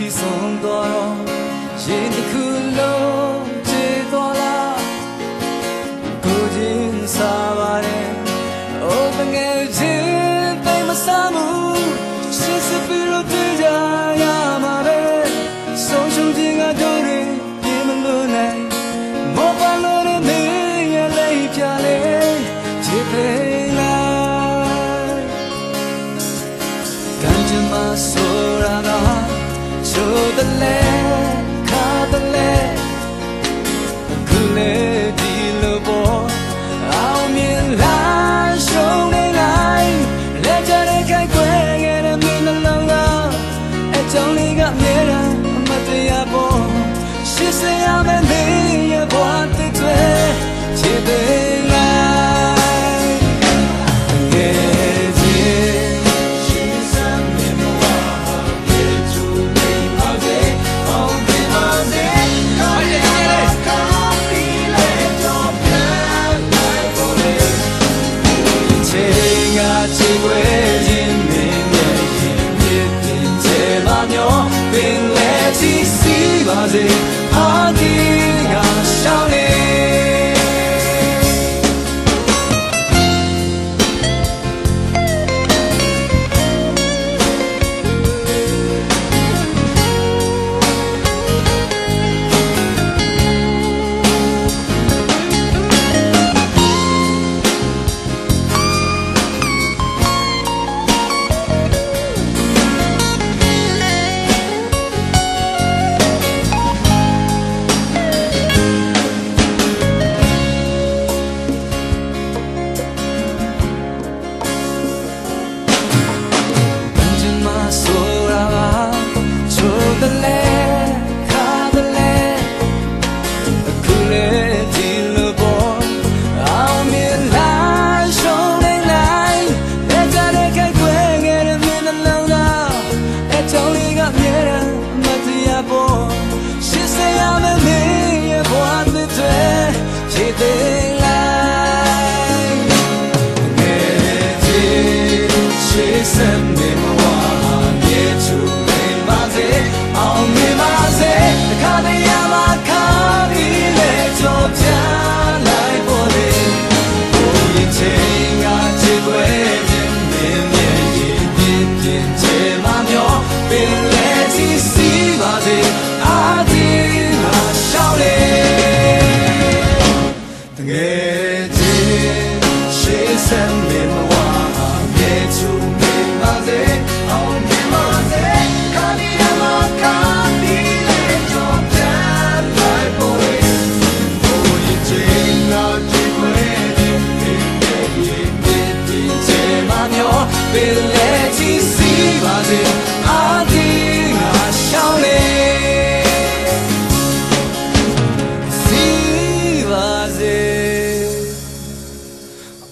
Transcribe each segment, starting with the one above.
ပြီးဆုံးတော့ရင်တစ်ခုလုံးချေသွားလားကိုချင်းစားပါတယ်အိုးငယ်ချင်းသိမစားမှုရှစ်စပီလို့တွေ့ကြရမှာပဲဆုံးရှုံးခြင်းကတို့တွေပြေမလို့နိုင်မောပါလို့နေမင်းရဲ့လေးပြလေချစ်ပေလားကန်ချင်မဆိုရတာချိုးတယ်လေခါတယ်လေကူလေဒီလိုပေါ်အောင်မြင်လာရှုံးနေလိုက်လက်ကြတဲ့ခိုက်ွယ်ခဲ့တဲ့မင်းနှလုံးသားအကြောင်းလေးကအမြဲတမ်းအမတရားပေါ်ရှစ်စရာမဲ့မင်းရဲ့ဘဝတစ်တွေချစ်ပေလိုက်ငယ်ချင်းရှိစမ်းနေမဝါပြေချူနေပါစေအောင်ပြပါစေကားရဲ့ကားပြီးလေတော့ပြန်လိုက်ပေါ်လေချေငါချေွယ်ခြင်းမင်းရဲ့ရင်ပြည့်တင်ချေမမျောပင်လေချီစီပါစေအာဒီငါရှောင်းလေ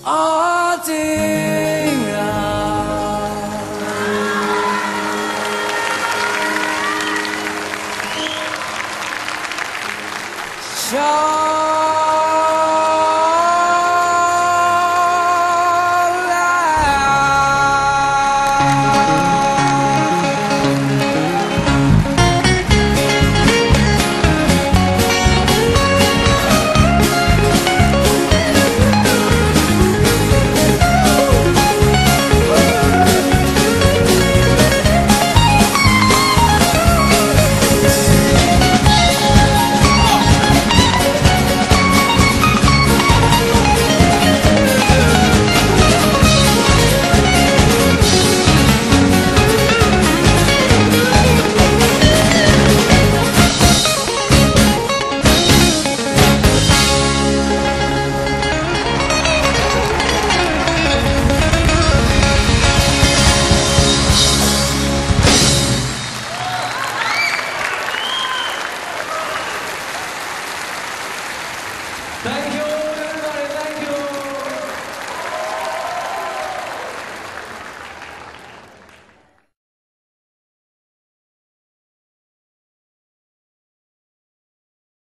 I did